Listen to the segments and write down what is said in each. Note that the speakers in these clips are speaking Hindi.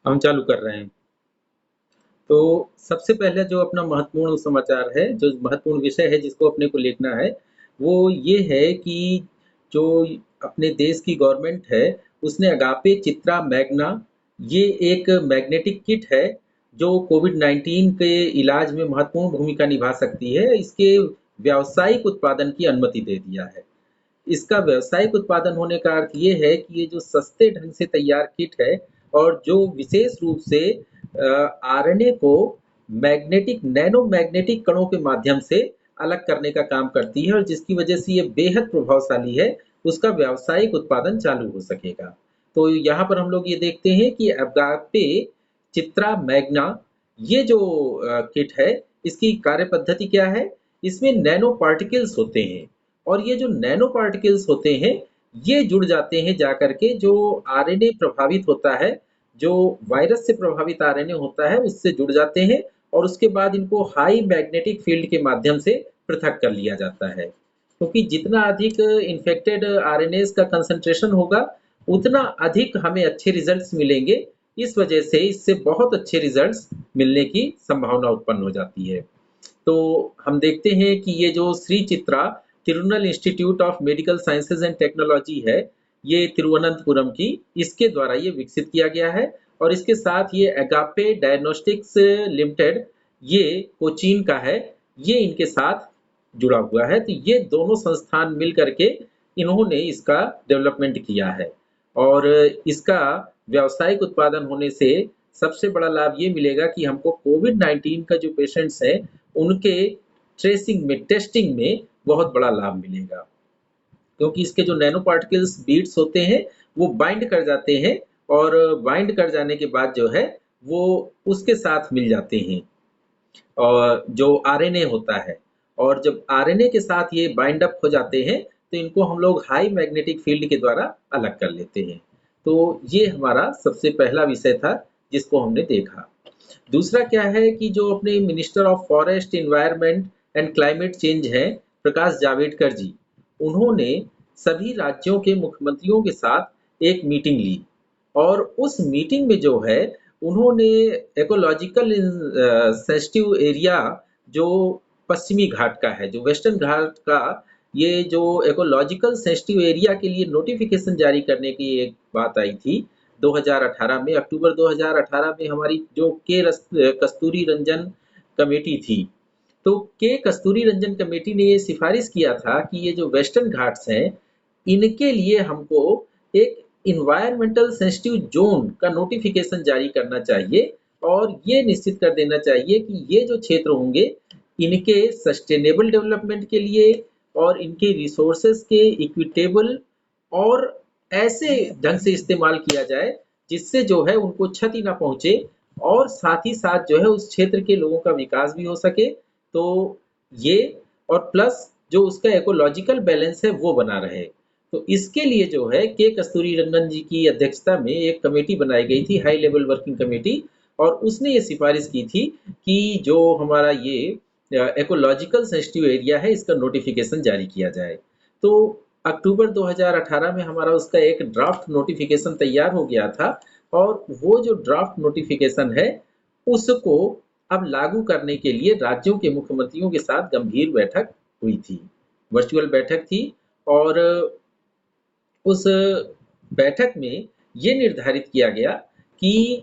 हम चालू कर रहे हैं। तो सबसे पहले जो अपना महत्वपूर्ण समाचार है, जो महत्वपूर्ण विषय है जिसको अपने को लिखना है, वो ये है कि जो अपने देश की गवर्नमेंट है, उसने अगापे चित्रा मैग्ना, ये एक मैग्नेटिक किट है जो कोविड-19 के इलाज में महत्वपूर्ण भूमिका निभा सकती है। इसके व्यावसायिक उत्पादन की अनुमति दे दिया है। इसका व्यावसायिक उत्पादन होने का अर्थ ये है कि ये जो सस्ते ढंग से तैयार किट है और जो विशेष रूप से आरएनए को मैग्नेटिक नैनो मैग्नेटिक कणों के माध्यम से अलग करने का काम करती है और जिसकी वजह से ये बेहद प्रभावशाली है, उसका व्यावसायिक उत्पादन चालू हो सकेगा। तो यहाँ पर हम लोग ये देखते हैं कि अगापे चित्रा मैग्ना ये जो किट है, इसकी कार्य पद्धति क्या है? इसमें नैनो पार्टिकल्स होते हैं और ये जो नैनो पार्टिकल्स होते हैं, ये जुड़ जाते हैं जाकर के जो आरएनए प्रभावित होता है, जो वायरस से प्रभावित आरएनए होता है, उससे जुड़ जाते हैं और उसके बाद इनको हाई मैग्नेटिक फील्ड के माध्यम से पृथक कर लिया जाता है। क्योंकि जितना अधिक इन्फेक्टेड आरएनएस का कंसंट्रेशन होगा, उतना अधिक हमें अच्छे रिजल्ट्स मिलेंगे। इस वजह से इससे बहुत अच्छे रिजल्ट्स मिलने की संभावना उत्पन्न हो जाती है। तो हम देखते हैं कि ये जो Shri Chitra Tirunal institute of medical sciences and technology है, ये तिरुवनंतपुरम की, इसके द्वारा ये विकसित किया गया है और इसके साथ ये अगापे डायग्नोस्टिक्स लिमिटेड, ये कोचीन का है, ये इनके साथ जुड़ा हुआ है। तो ये दोनों संस्थान मिल करके इन्होंने इसका डेवलपमेंट किया है और इसका व्यावसायिक उत्पादन होने से सबसे बड़ा लाभ ये मिलेगा कि हमको कोविड-19 का जो पेशेंट्स हैं, उनके ट्रेसिंग में, टेस्टिंग में बहुत बड़ा लाभ मिलेगा। क्योंकि इसके जो नैनो पार्टिकल्स बीड्स होते हैं, वो बाइंड कर जाते हैं और बाइंड कर जाने के बाद जो है, वो उसके साथ मिल जाते हैं और जो आरएनए होता है और जब आरएनए के साथ ये बाइंड अप हो जाते हैं, तो इनको हम लोग हाई मैग्नेटिक फील्ड के द्वारा अलग कर लेते हैं। तो ये हमारा सबसे पहला विषय था, जिसको हमने देखा। दूसरा क्या है कि जो अपने minister of forest, environment and climate change हैं, प्रकाश जावड़ेकर जी, उन्होंने सभी राज्यों के मुख्यमंत्रियों के साथ एक मीटिंग ली और उस मीटिंग में जो है, उन्होंने इकोलॉजिकल सेंसिटिव एरिया जो पश्चिमी घाट का है, जो वेस्टर्न घाट का, ये जो इकोलॉजिकल सेंसिटिव एरिया के लिए नोटिफिकेशन जारी करने की एक बात आई थी 2018 में, अक्टूबर 2018 में हमारी जो कस्तूरी रंजन कमेटी थी, तो के कस्तूरी रंजन कमेटी ने ये सिफारिश किया था कि ये जो वेस्टर्न घाट्स हैं, इनके लिए हमको एक इन्वायरमेंटल सेंसिटिव जोन का नोटिफिकेशन जारी करना चाहिए और ये निश्चित कर देना चाहिए कि ये जो क्षेत्र होंगे, इनके सस्टेनेबल डेवलपमेंट के लिए और इनके रिसोर्सेज के इक्विटेबल और ऐसे ढंग से इस्तेमाल किया जाए जिससे जो है उनको क्षति ना पहुंचे और साथ ही साथ जो है उस क्षेत्र के लोगों का विकास भी हो सके। तो ये और प्लस जो उसका इकोलॉजिकल बैलेंस है वो बना रहे। तो इसके लिए जो है के कस्तूरी रंगन जी की अध्यक्षता में एक कमेटी बनाई गई थी, हाई लेवल वर्किंग कमेटी, और उसने ये सिफारिश की थी कि जो हमारा ये इकोलॉजिकल सेंसिटिव एरिया है, इसका नोटिफिकेशन जारी किया जाए। तो अक्टूबर 2018 में हमारा उसका एक ड्राफ्ट नोटिफिकेशन तैयार हो गया था और वो जो ड्राफ्ट नोटिफिकेशन है, उसको अब लागू करने के लिए राज्यों के मुख्यमंत्रियों के साथ गंभीर बैठक हुई थी, वर्चुअल बैठक थी और उस बैठक में ये निर्धारित किया गया कि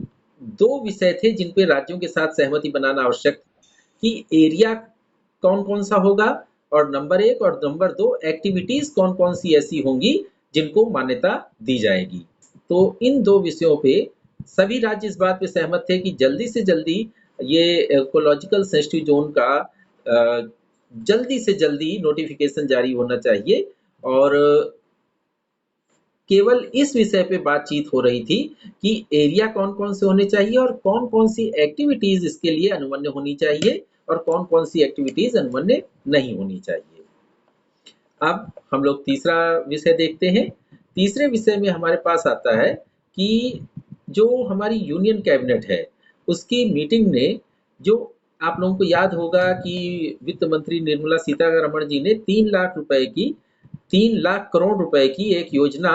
2 विषय थे जिन पे राज्यों के साथ सहमति बनाना आवश्यक कि एरिया कौन-कौन सा होगा और नंबर 1 और नंबर 2 एक्टिविटीज़ कौन-कौन सी ऐसी होंगी जिनको मान्यता दी जाएगी। तो इन 2 विषयों पे सभी राज्य इस बात पे सहमत थे कि जल्दी से जल्दी ये इकोलॉजिकल सेंसिटिव ज़ोन का जल्दी से जल्दी नोटिफिकेशन जारी होना चाहिए और केवल इस विषय पे बातचीत हो रही थी कि एरिया कौन-कौन से होने चाहिए और कौन-कौन सी एक्टिविटीज़ इसके लिए अनुमन्य होनी चाहिए और कौन-कौन सी एक्टिविटीज़ अनुमन्य नहीं होनी चाहिए। अब हम लोग तीसरा विषय देखते हैं। तीसरे विषय में हमारे पास आता है कि जो हमारी यूनियन कैबिनेट है, उसकी मीटिंग ने जो आप लोगों को याद होगा कि वित्त मंत्री निर्मला सीतारमण जी ने 3 लाख करोड़ रुपए की एक योजना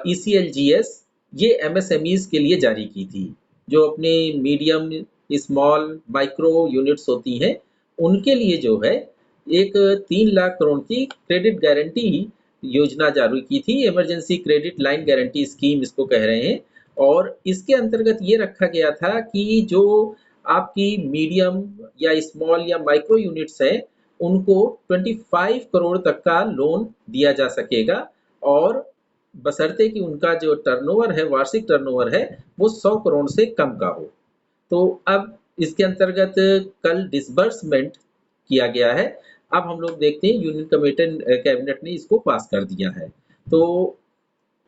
ECLGS ये MSMEs के लिए जारी की थी। जो अपने मीडियम, स्मॉल, माइक्रो यूनिट्स होती हैं, उनके लिए जो है एक 3 लाख करोड़ की क्रेडिट गारंटी योजना जारी की थी। Emergency credit line guarantee scheme इसको कह रहे हैं। और इसके अंतर्गत ये रखा गया था कि जो आपकी मीडियम या स्मॉल या माइक्रो यूनिट्स हैं, उनको 25 करोड़ तक का लोन दिया जा सकेगा, और बशर्ते कि उनका जो टर्नओवर है, वार्षिक टर्नओवर है, वो 100 करोड़ से कम का हो। तो अब इसके अंतर्गत कल डिसबर्समेंट किया गया है। अब हम लोग देखते हैं, यूनियन कैबिनेट ने इसको पास कर दिया है। तो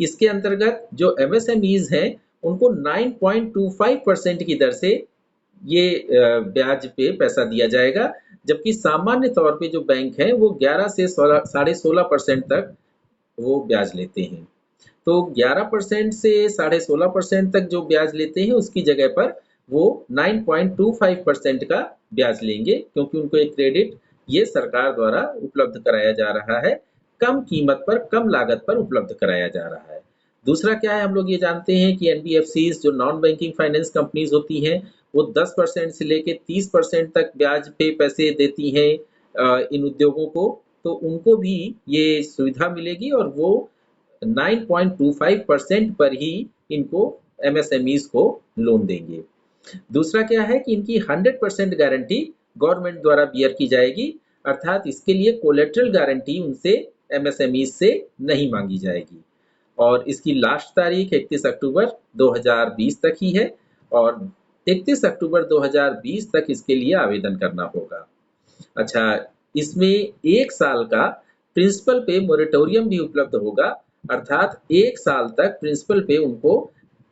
इसके अंतर्गत जो एमएसएमईज हैं, उनको 9.25% की दर से ये ब्याज पे पैसा दिया जाएगा, जबकि सामान्य तौर पे जो बैंक हैं वो 11 से 16.5% तक वो ब्याज लेते हैं। तो 11% से 16.5% तक जो ब्याज लेते हैं, उसकी जगह पर वो 9.25% का ब्याज लेंगे, क्योंकि उनको एक क्रेडिट ये सरकार द्वारा उपलब्ध कराया जा रहा है, कम कीमत पर, कम लागत पर उपलब्ध कराया जा रहा है। दूसरा क्या है, हम लोग ये जानते हैं कि एनबीएफसीज जो नॉन बैंकिंग फाइनेंस कंपनीज होती हैं, वो 10% से लेके 30% तक ब्याज पे पैसे देती हैं इन उद्योगों को। तो उनको भी ये सुविधा मिलेगी, और वो 9.25% पर ही इनको, एमएसएमईज को लोन देंगे। दूसरा क्या है कि इनकी 100% गारंटी गवर्नमेंट द्वारा बियर की जाएगी, अर्थात इसके लिए कोलेटरल गारंटी उनसे, एमएसएमई से नहीं मांगी जाएगी। और इसकी लास्ट तारीख 31 अक्टूबर 2020 तक ही है, और 31 अक्टूबर 2020 तक इसके लिए आवेदन करना होगा। अच्छा, इसमें 1 साल का प्रिंसिपल पे मोरेटोरियम भी उपलब्ध होगा, अर्थात 1 साल तक प्रिंसिपल पे उनको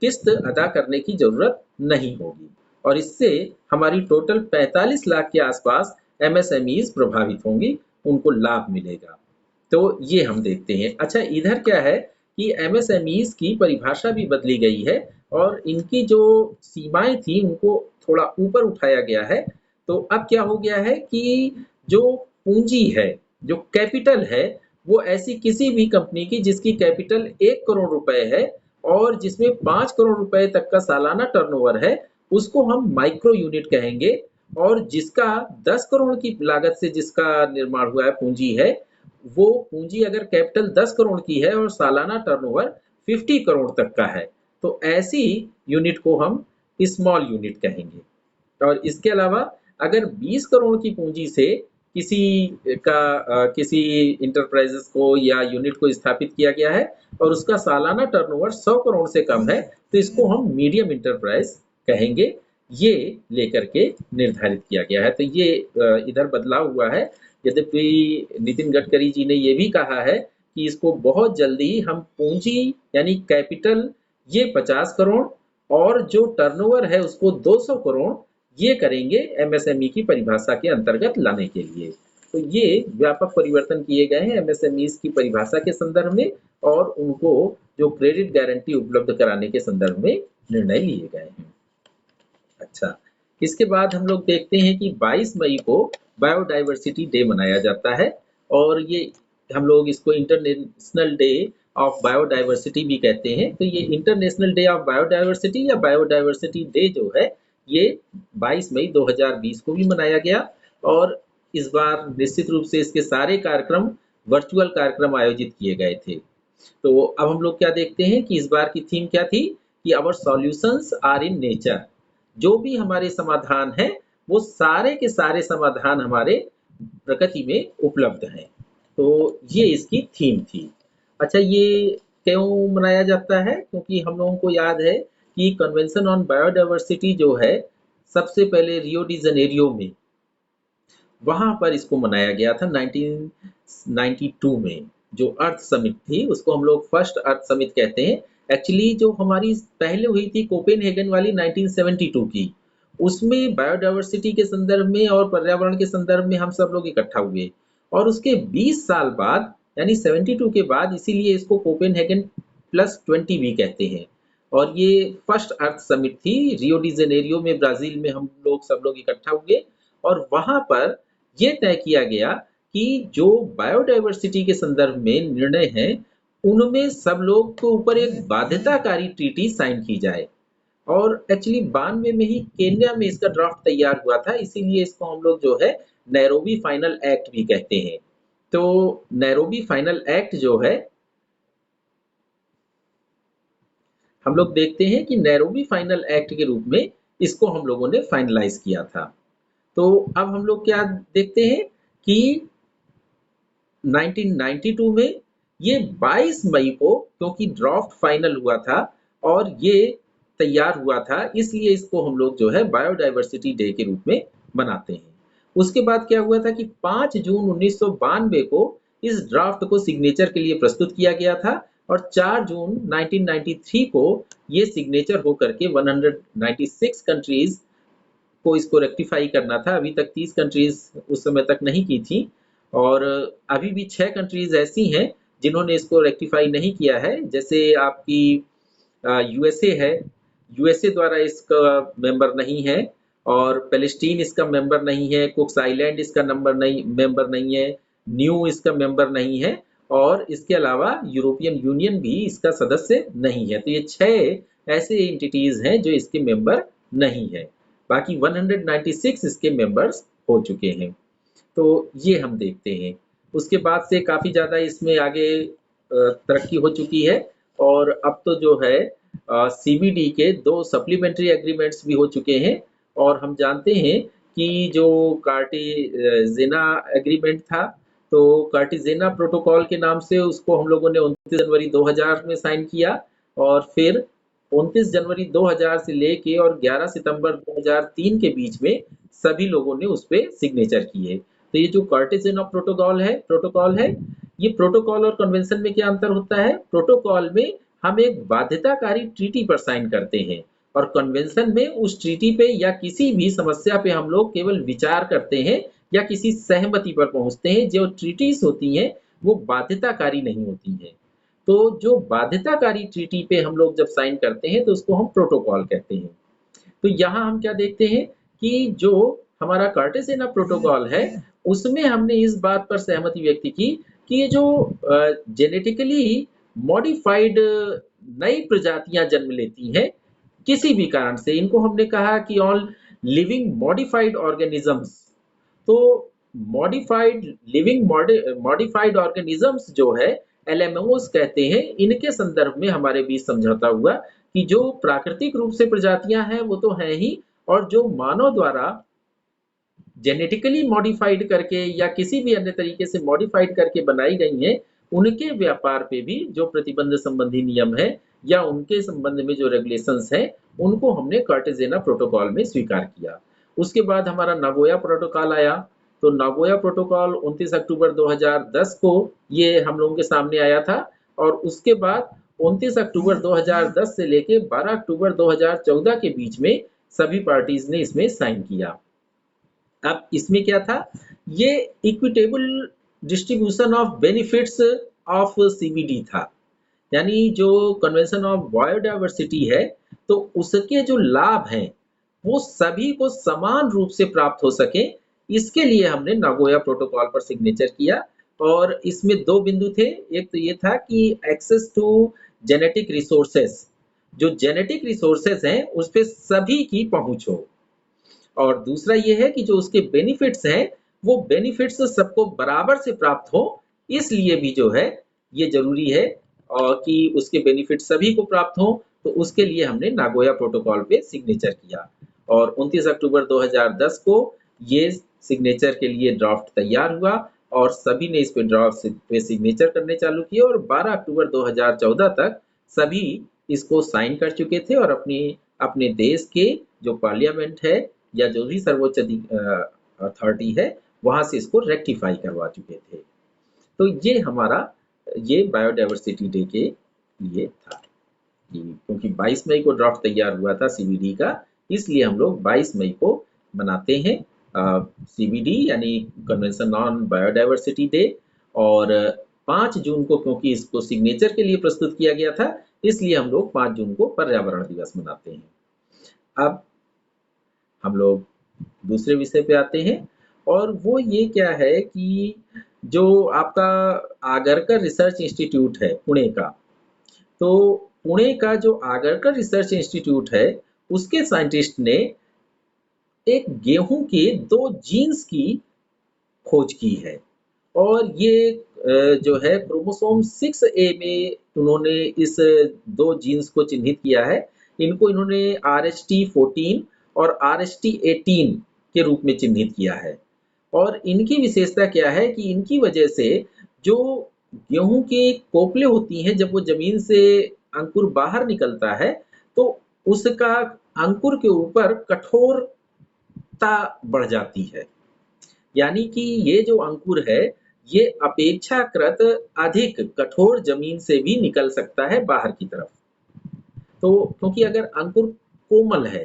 किस्त अदा करने की जरूरत नहीं होगी, और इससे हमारी टोटल 45 लाख के आसपास एमएसएमईज प्रभावित होंगी, उनको लाभ मिलेगा। तो ये हम देखते हैं। अच्छा, इधर क्या है कि एमएसएमईज की परिभाषा भी बदली गई है, और इनकी जो सीमाएं थी उनको थोड़ा ऊपर उठाया गया है। तो अब क्या हो गया है कि जो पूंजी है, जो कैपिटल है, वो ऐसी किसी भी कंपनी की जिसकी कैपिटल 1 करोड़ रुपए है और जिसमें 5 करोड़ रुपए तक का सालाना टर्नओवर है, उसको हम माइक्रो यूनिट कहेंगे। और जिसका 10 करोड़ की लागत से जिसका निर्माण हुआ है, पूंजी है, वो पूंजी अगर कैपिटल 10 करोड़ की है और सालाना टर्नओवर 50 करोड़ तक का है, तो ऐसी यूनिट को हम स्मॉल यूनिट कहेंगे। और इसके अलावा अगर 20 करोड़ की पूंजी से किसी किसी इंटरप्राइजेस को या यूनिट को स्थापित किया गया है और उसका सालाना टर्नओवर 100 करोड़ से कम है, तो इसको हम मीडियम इंटरप्राइज कहेंगे। ये लेकर के निर्धारित किया गया है। तो ये इधर बदलाव हुआ है। यद्यपि नितिन गडकरी जी ने ये भी कहा है कि इसको बहुत जल्दी हम पूंजी यानी कैपिटल ये 50 करोड़ और जो टर्नओवर है उसको 200 करोड़ ये करेंगे एमएसएमई की परिभाषा के अंतर्गत लाने के लिए। तो ये व्यापक परिवर्तन किए गए हैं एमएसएमईज की परिभाषा के संदर्भ में, और उनको जो क्रेडिट गारंटी उपलब्ध कराने के संदर्भ में निर्णय लिए गए हैं। अच्छा, इसके बाद हम लोग देखते हैं कि 22 मई को बायोडाइवर्सिटी डे मनाया जाता है, और ये हम लोग इसको इंटरनेशनल डे ऑफ बायोडाइवर्सिटी भी कहते हैं। तो ये इंटरनेशनल डे ऑफ बायोडाइवर्सिटी या बायोडाइवर्सिटी डे जो है, ये 22 मई 2020 को भी मनाया गया, और इस बार निश्चित रूप से इसके सारे कार्यक्रम वर्चुअल कार्यक्रम आयोजित किए गए थे। तो अब हम लोग क्या देखते हैं कि इस बार की थीम क्या थी कि our solutions are in nature. जो भी हमारे समाधान हैं, वो सारे के सारे समाधान हमारे प्रकृति में उपलब्ध हैं। तो ये इसकी थीम थी। अच्छा, ये क्यों मनाया जाता है? क्योंकि हम लोगों को याद है कि कन्वेंशन ऑन बायोडाइवर्सिटी जो है, सबसे पहले रियो डी जनेरियो में, वहां पर इसको मनाया गया था 1992 में। जो अर्थ समिट थी उसको हम लोग फर्स्ट अर्थ समिट कहते हैं। एक्चुअली जो हमारी पहले हुई थी कोपेनहेगन वाली 1972 की, उसमें बायोडाइवर्सिटी के संदर्भ में और पर्यावरण के संदर्भ में हम सब लोग इकट्ठा हुए, और उसके 20 साल बाद यानी 72 के बाद, इसीलिए इसको कोपेनहेगन +20 भी कहते हैं। और ये फर्स्ट अर्थ समिट थी रियो डी जेनेरियो में, ब्राजील में हम लोग सब लोग इकट्ठा हुए, और वहां पर ये तय किया गया कि जो बायोडाइवर्सिटी के संदर्भ में निर्णय हैं, उनमें सब लोग के ऊपर एक बाध्यताकारी ट्रीटी साइन की जाए। और एक्चुअली 92 में ही केन्या में इसका ड्राफ्ट तैयार हुआ था, इसीलिए इसको हम लोग जो है नैरोबी फाइनल एक्ट भी कहते हैं। तो नैरोबी फाइनल एक्ट जो है, हम लोग देखते हैं कि नैरोबी फाइनल एक्ट के रूप में इसको हम लोगों ने फाइनलाइज किया था। तो अब हम लोग क्या देखते हैं कि 1992 में ये 22 मई को, क्योंकि ड्राफ्ट फाइनल हुआ था और ये तैयार हुआ था, इसलिए इसको हम लोग जो है बायोडाइवर्सिटी डे के रूप में मनाते हैं। उसके बाद क्या हुआ था कि 5 जून 1992 को इस ड्राफ्ट को सिग्नेचर के लिए प्रस्तुत किया गया था और 4 जून 1993 को ये सिग्नेचर होकर के 196 कंट्रीज को इसको रेक्टिफाई करना था। अभी तक 30 कंट्रीज उस समय तक नहीं की थी और अभी भी 6 कंट्रीज ऐसी हैं जिन्होंने इसको रेक्टिफाई नहीं किया है। जैसे आपकी यूएसए है, यूएसए द्वारा इसका मेंबर नहीं है और पैलेस्टीन इसका मेंबर नहीं है, कुक्स आइलैंड इसका मेंबर नहीं है, न्यू इसका मेंबर नहीं है और इसके अलावा यूरोपियन यूनियन भी इसका सदस्य नहीं है। तो ये 6 ऐसे एंटिटीज हैं जो इसके मेंबर नहीं है। बाकी 196 इसके मेंबर्स हो चुके हैं। तो ये हम देखते हैं। उसके बाद से काफ़ी ज़्यादा इसमें आगे तरक्की हो चुकी है और अब तो जो है सीबीडी के 2 सप्लीमेंट्री एग्रीमेंट्स भी हो चुके हैं और हम जानते हैं कि जो कार्टेजेना एग्रीमेंट था, तो कार्टेजेना प्रोटोकॉल के नाम से उसको हम लोगों ने 29 जनवरी 2000 में साइन किया और फिर 29 जनवरी 2000 से लेके और 11 सितंबर 2003 के बीच में सभी लोगों ने उस पे सिग्नेचर किए। तो ये जो कार्टेजेना प्रोटोकॉल है, ये प्रोटोकॉल और कन्वेंशन में क्या अंतर होता है? प्रोटोकॉल में हम एक बाध्यताकारी ट्रीटी पर साइन करते हैं और कन्वेंशन में उस ट्रीटी पे या किसी भी समस्या पे हम लोग केवल विचार करते हैं या किसी सहमति पर पहुंचते हैं। जो ट्रीटीज होती हैं वो बाध्यताकारी नहीं होती हैं। तो जो बाध्यताकारी ट्रीटी पे हम लोग जब साइन करते हैं तो उसको हम प्रोटोकॉल कहते हैं। तो यहाँ हम क्या देखते हैं कि जो हमारा कार्टेसिना प्रोटोकॉल है उसमें हमने इस बात पर सहमति व्यक्त की कि ये जो जेनेटिकली मॉडिफाइड नई प्रजातियां जन्म लेती हैं किसी भी कारण से, इनको हमने कहा कि ऑल लिविंग मॉडिफाइड ऑर्गेनिजम्स। तो मॉडिफाइड ऑर्गेनिजम्स जो है एलएमओस कहते हैं, इनके संदर्भ में हमारे बीच समझौता हुआ कि जो प्राकृतिक रूप से प्रजातियां हैं वो तो हैं ही, और जो मानव द्वारा जेनेटिकली मॉडिफाइड करके या किसी भी अन्य तरीके से मॉडिफाइड करके बनाई गई हैं, उनके व्यापार पे भी जो प्रतिबंध संबंधी नियम है या उनके संबंध में जो रेगुलेशंस हैं, उनको हमने कार्टेजेना प्रोटोकॉल में स्वीकार किया। उसके बाद हमारा नागोया प्रोटोकॉल आया। तो नागोया प्रोटोकॉल 29 अक्टूबर 2010 को ये हम लोगों के सामने आया था और उसके बाद 29 अक्टूबर 2010 से लेके 12 अक्टूबर 2014 के बीच में सभी पार्टीज ने इसमें साइन किया। अब इसमें क्या था? ये equitable distribution of benefits of CBD था। यानी जो कन्वेंशन ऑफ बायोडायवर्सिटी है, तो उसके जो लाभ हैं वो सभी को समान रूप से प्राप्त हो सके, इसके लिए हमने नागोया प्रोटोकॉल पर सिग्नेचर किया। और इसमें 2 बिंदु थे। एक तो ये था कि एक्सेस टू जेनेटिक रिसोर्सेस, जो जेनेटिक रिसोर्सेस हैं उस पे सभी की पहुंच हो, और दूसरा ये है कि जो उसके बेनिफिट्स हैं वो बेनिफिट्स सबको बराबर से प्राप्त हो, इसलिए भी जो है ये जरूरी है और कि उसके बेनिफिट सभी को प्राप्त हो। तो उसके लिए हमने नागोया प्रोटोकॉल पे सिग्नेचर किया और 29 अक्टूबर 2010 को ये सिग्नेचर के लिए ड्राफ्ट तैयार हुआ और सभी ने इस पे ड्राफ्ट पे सिग्नेचर करने चालू किए और 12 अक्टूबर 2014 तक सभी इसको साइन कर चुके थे और अपने देश के जो पार्लियामेंट है या जो भी सर्वोच्च अथॉरिटी है वहां से इसको रेक्टिफाई करवा चुके थे। तो ये हमारा ये बायोडायवर्सिटी डे के लिए था कि क्योंकि 22 मई को ड्राफ्ट तैयार हुआ था सीबीडी का, इसलिए हम लोग 22 मई को मनाते हैं सीबीडी यानी कन्वेंशन ऑन बायोडायवर्सिटी डे। और 5 जून को क्योंकि इसको सिग्नेचर के लिए प्रस्तुत किया गया था, इसलिए हम लोग 5 जून को पर्यावरण दिवस मनाते हैं। अब हम लोग दूसरे विषय पे आते हैं और वो ये क्या है कि जो आपका आगरकर रिसर्च इंस्टीट्यूट है पुणे का, तो पुणे का जो आगरकर रिसर्च इंस्टीट्यूट है उसके साइंटिस्ट ने एक गेहूं के 2 जीन्स की खोज की है। और ये जो है क्रोमोसोम 6A में उन्होंने इस 2 जीन्स को चिन्हित किया है। इनको इन्होंने RST14 और RST18 के रूप में चिन्हित किया है। और इनकी विशेषता क्या है कि इनकी वजह से जो गेहूं के कोपले होती हैं, जब वो जमीन से अंकुर बाहर निकलता है तो उसका अंकुर के ऊपर कठोरता बढ़ जाती है। यानी कि ये जो अंकुर है ये अपेक्षाकृत अधिक कठोर जमीन से भी निकल सकता है बाहर की तरफ। तो क्योंकि अगर अंकुर कोमल है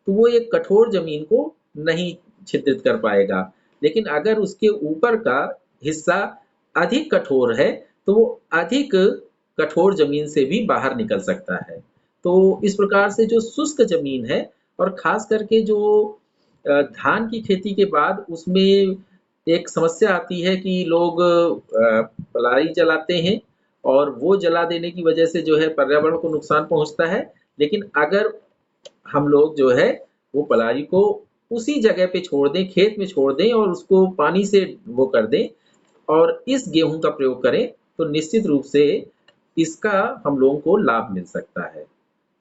तो वो एक कठोर जमीन को नहीं छिद्रित कर पाएगा, लेकिन अगर उसके ऊपर का हिस्सा अधिक कठोर है तो वो अधिक कठोर जमीन से भी बाहर निकल सकता है। तो इस प्रकार से जो शुष्क जमीन है, और खास करके जो धान की खेती के बाद उसमें एक समस्या आती है कि लोग पराली जलाते हैं, और वो जला देने की वजह से जो है पर्यावरण को नुकसान पहुंचता है। लेकिन अगर हम लोग जो है वो पराली को उसी जगह पे छोड़ दें, खेत में छोड़ दें और उसको पानी से वो कर दें और इस गेहूं का प्रयोग करें, तो निश्चित रूप से इसका हम लोगों को लाभ मिल सकता है।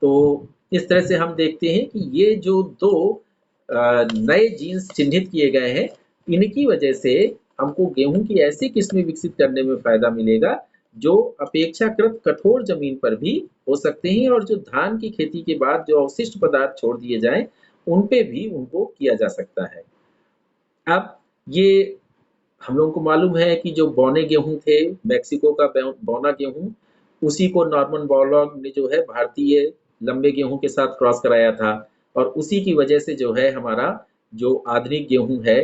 तो इस तरह से हम देखते हैं कि ये जो 2 नए जीन्स चिन्हित किए गए हैं, इनकी वजह से हमको गेहूं की ऐसी किस्में विकसित करने में फायदा मिलेगा जो अपेक्षाकृत कठोर जमीन पर भी हो सकते हैं, और जो धान की खेती के बाद जो अवशिष्ट पदार्थ छोड़ दिए जाएं उन पे भी उनको किया जा सकता है। अब ये हम लोगों को मालूम है कि जो बौने गेहूं थे, मैक्सिको का बौना गेहूं, उसी को नॉर्मन बोरलॉग ने जो है भारतीय लंबे गेहूं के साथ क्रॉस कराया था, और उसी की वजह से जो है हमारा जो आधुनिक गेहूं है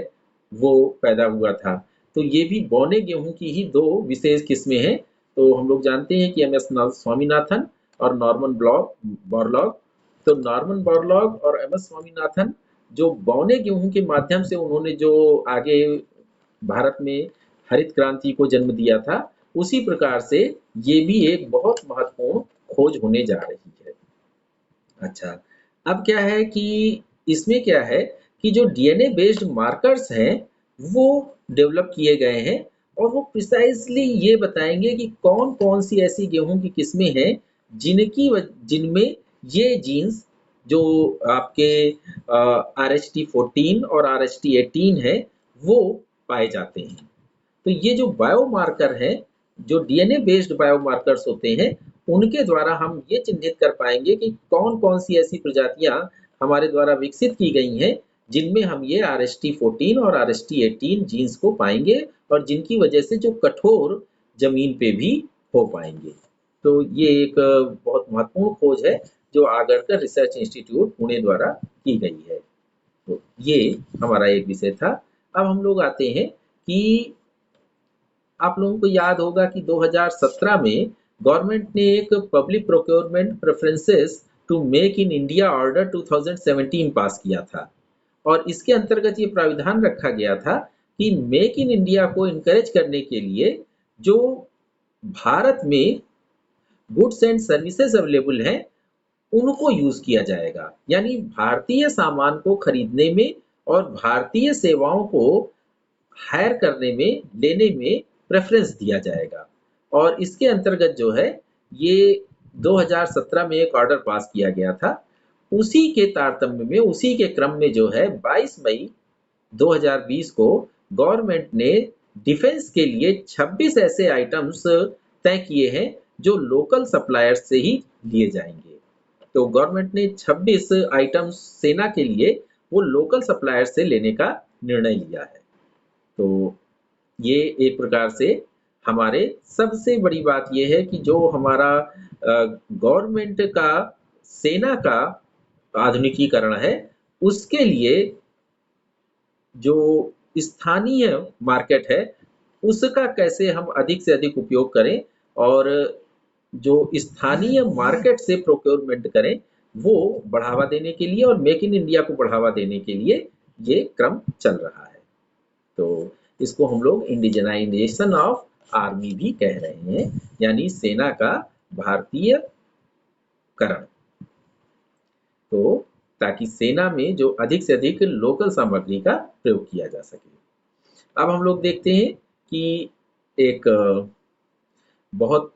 वो पैदा हुआ था। तो ये भी बौने गेहूं की ही 2 विशेष किस्में हैं। तो हम लोग जानते हैं कि MS स्वामीनाथन और नॉर्मन बोरलॉग। तो नॉर्मन बोरलॉग और MS स्वामीनाथन जो बौने गेहूं के माध्यम से उन्होंने जो आगे भारत में हरित क्रांति को जन्म दिया था, उसी प्रकार से ये भी एक बहुत महत्वपूर्ण खोज होने जा रही है। अच्छा, अब क्या है कि इसमें क्या है कि जो DNA बेस्ड मार्कर्स हैं वो डेवलप किए गए हैं, और वो प्रिसाइजली ये बताएंगे कि कौन कौन सी ऐसी गेहूं की किस्में हैं जिनमें ये जीन्स जो आपके RST14 और RST18 है वो पाए जाते हैं। तो ये जो बायोमार्कर हैं, जो DNA बेस्ड बायोमार्कर्स होते हैं, उनके द्वारा हम ये चिन्हित कर पाएंगे कि कौन कौन सी ऐसी प्रजातियां हमारे द्वारा विकसित की गई हैं जिनमें हम ये RST14 और RST18 जीन्स को पाएंगे, और जिनकी वजह से जो कठोर जमीन पे भी हो पाएंगे। तो ये एक बहुत महत्वपूर्ण खोज है जो आगरकर रिसर्च इंस्टीट्यूट पुणे द्वारा की गई है। तो ये हमारा एक विषय था। अब हम लोग आते हैं कि आप लोगों को याद होगा कि 2017 में गवर्नमेंट ने एक public procurement preferences to make in India order 2017 pass किया था, और इसके अंतर्गत ये प्राविधान रखा गया था कि मेक इन इंडिया को इनकरेज करने के लिए जो भारत में गुड्स एंड सर्विसेज अवेलेबल हैं उनको यूज किया जाएगा। यानी भारतीय सामान को खरीदने में और भारतीय सेवाओं को हायर करने में, लेने में प्रेफरेंस दिया जाएगा। और इसके अंतर्गत जो है ये 2017 में एक ऑर्डर पास किया गया था। उसी के तारतम्य में, उसी के क्रम में जो है 22 मई 2020 को गवर्नमेंट ने डिफेंस के लिए 26 ऐसे आइटम्स तय किए हैं जो लोकल सप्लायर से ही लिए जाएंगे। तो गवर्नमेंट ने 26 आइटम्स सेना के लिए वो लोकल सप्लायर से लेने का निर्णय लिया है। तो ये एक प्रकार से हमारे सबसे बड़ी बात ये है कि जो हमारा गवर्नमेंट का, सेना का आधुनिकीकरण है, उसके लिए जो स्थानीय मार्केट है उसका कैसे हम अधिक से अधिक उपयोग करें, और जो स्थानीय मार्केट से प्रोक्योरमेंट करें वो बढ़ावा देने के लिए, और मेक इन इंडिया को बढ़ावा देने के लिए ये क्रम चल रहा है। तो इसको हम लोग इंडिजनाइजेशन ऑफ आर्मी भी कह रहे हैं, यानी सेना का भारतीयकरण। तो ताकि सेना में जो अधिक से अधिक लोकल सामग्री का प्रयोग किया जा सके। अब हम लोग देखते हैं कि एक बहुत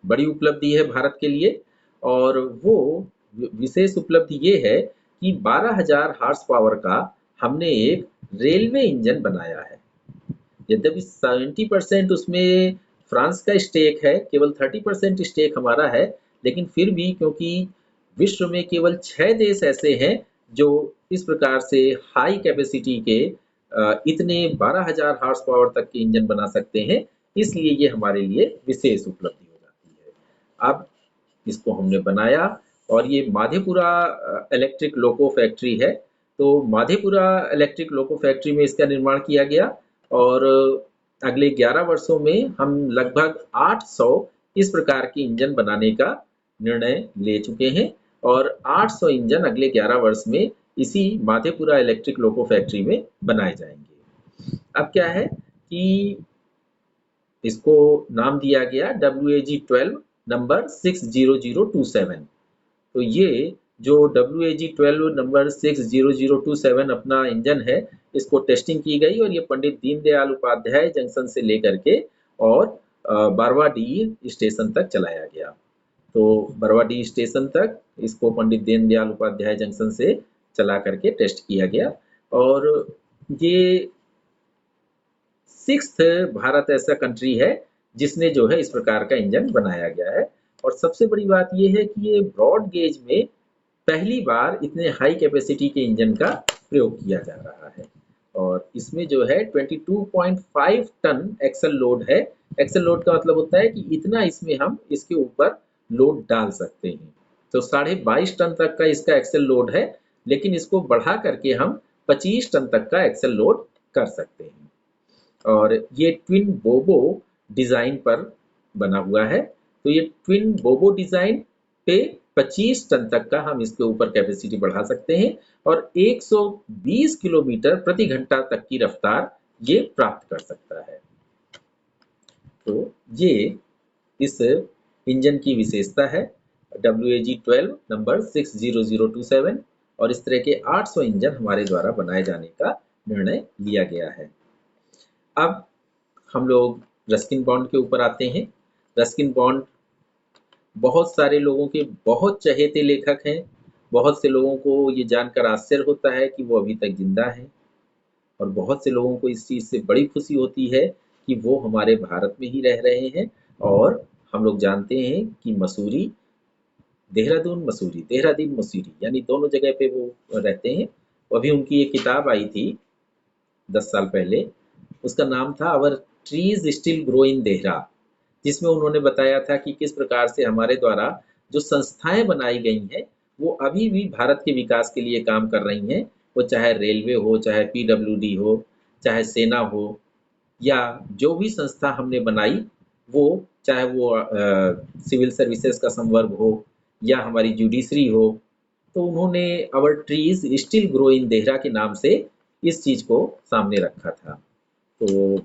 बड़ी उपलब्धि है भारत के लिए, और वो विशेष उपलब्धि ये है कि 12,000 हॉर्स पावर का हमने एक रेलवे इंजन बनाया है। यद्यपि 70% उसमें फ्रांस का स्टेक है, केवल 30% स्टेक हमारा है, लेकिन फिर भी क्योंकि विश्व में केवल 6 देश ऐसे हैं जो इस प्रकार से हाई कैपेसिटी के इतने 12,000 हॉर्स पावर तक के इंजन बना सकते हैं, इसलिए ये हमारे लिए विशेष उपलब्धि हो जाती है। अब इसको हमने बनाया और ये माधेपुरा इलेक्ट्रिक लोको फैक्ट्री है। तो माधेपुरा इलेक्ट्रिक लोको फैक्ट्री में इसका निर्माण किया गया और अगले 11 वर्षों में हम लगभग 800 इस प्रकार के इंजन बनाने का निर्णय ले चुके हैं और 800 इंजन अगले 11 वर्ष में इसी माधेपुरा इलेक्ट्रिक लोको फैक्ट्री में बनाए जाएंगे। अब क्या है कि इसको नाम दिया गया WAG-12 नंबर 60027। तो ये जो WAG-12 नंबर 60027 अपना इंजन है, इसको टेस्टिंग की गई और ये पंडित दीनदयाल उपाध्याय जंक्शन से लेकर के और बरवाडीह स्टेशन तक चलाया गया। तो बरवाडीह स्टेशन तक इसको पंडित दीनदयाल उपाध्याय जंक्शन से चला करके टेस्ट किया गया और ये 6th भारत ऐसा कंट्री है जिसने जो है इस प्रकार का इंजन बनाया गया है। और सबसे बड़ी बात ये है कि ये ब्रॉड गेज में पहली बार इतने हाई कैपेसिटी के इंजन का प्रयोग किया जा रहा है और इसमें जो है 22.5 टन एक्सल लोड है। एक्सल लोड का मतलब होता है कि इतना इसमें हम इसके ऊपर लोड डाल सकते हैं। तो 22.5 टन तक का इसका एक्सल लोड है, लेकिन इसको बढ़ा करके हम 25 टन तक का एक्सल लोड कर सकते हैं। और ये ट्विन बोबो डिजाइन पर बना हुआ है। तो ये ट्विन बोबो डिजाइन पे 25 टन तक का हम इसके ऊपर कैपेसिटी बढ़ा सकते हैं और 120 किलोमीटर प्रति घंटा तक की रफ्तार ये प्राप्त कर सकता है। तो ये इस इंजन की विशेषता है WAG-12 नंबर 60027 और इस तरह के 800 इंजन हमारे द्वारा बनाए जाने का निर्णय लिया गया है। अब हम लोग रस्किन बॉन्ड के ऊपर आते हैं। रस्किन बॉन्ड बहुत सारे लोगों के बहुत चहेते लेखक हैं। बहुत से लोगों को ये जानकर आश्चर्य होता है कि वो अभी तक जिंदा हैं और बहुत से लोगों को इस चीज़ से बड़ी खुशी होती है कि वो हमारे भारत में ही रह रहे हैं। और हम लोग जानते हैं कि मसूरी, देहरादून मसूरी यानी दोनों जगह पे वो रहते हैं। अभी उनकी एक किताब आई थी 10 साल पहले, उसका नाम था our trees still grow in Dehra, जिसमें उन्होंने बताया था कि किस प्रकार से हमारे द्वारा जो संस्थाएं बनाई गई हैं वो अभी भी भारत के विकास के लिए काम कर रही हैं। वो चाहे रेलवे हो, चाहे PWD हो, चाहे सेना हो, या जो भी संस्था हमने बनाई वो चाहे वो सिविल सर्विसेज का संवर्ग हो या हमारी जुडिशरी हो, तो उन्होंने our trees still grow in Dehra के नाम से इस चीज़ को सामने रखा था। तो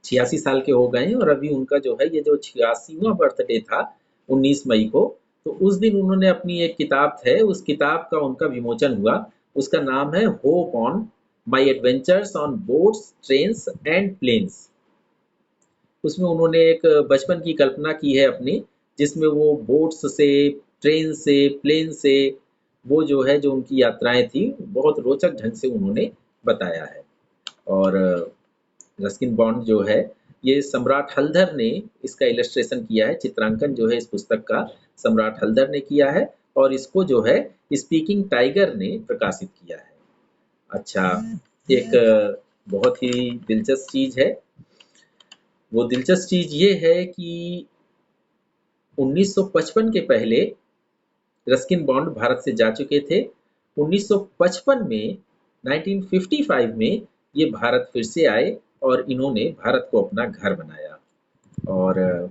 86 साल के हो गए हैं और अभी उनका जो है ये जो 86वां बर्थडे था 19 मई को, तो उस दिन उन्होंने अपनी एक किताब है, उस किताब का उनका विमोचन हुआ। उसका नाम है hop on my adventures on boats, trains and planes. उसमें उन्होंने एक बचपन की कल्पना की है अपनी, जिसमें वो बोट्स से, ट्रेन से, प्लेन से, वो जो है जो उनकी यात्राएं थी बहुत रोचक ढंग से उन्होंने बताया है। और रस्किन बॉन्ड जो है ये सम्राट हल्दर ने इसका इलस्ट्रेशन किया है, चित्रांकन जो है इस पुस्तक का सम्राट हल्दर ने किया है और इसको जो है स्पीकिंग टाइगर ने प्रकाशित किया है। अच्छा, एक बहुत ही दिलचस्प चीज है। वो दिलचस्प चीज ये है कि 1955 के पहले रस्किन बॉन्ड भारत से जा चुके थे। 1955 में 1955 में ये भारत फिर से आए और इन्होंने भारत को अपना घर बनाया और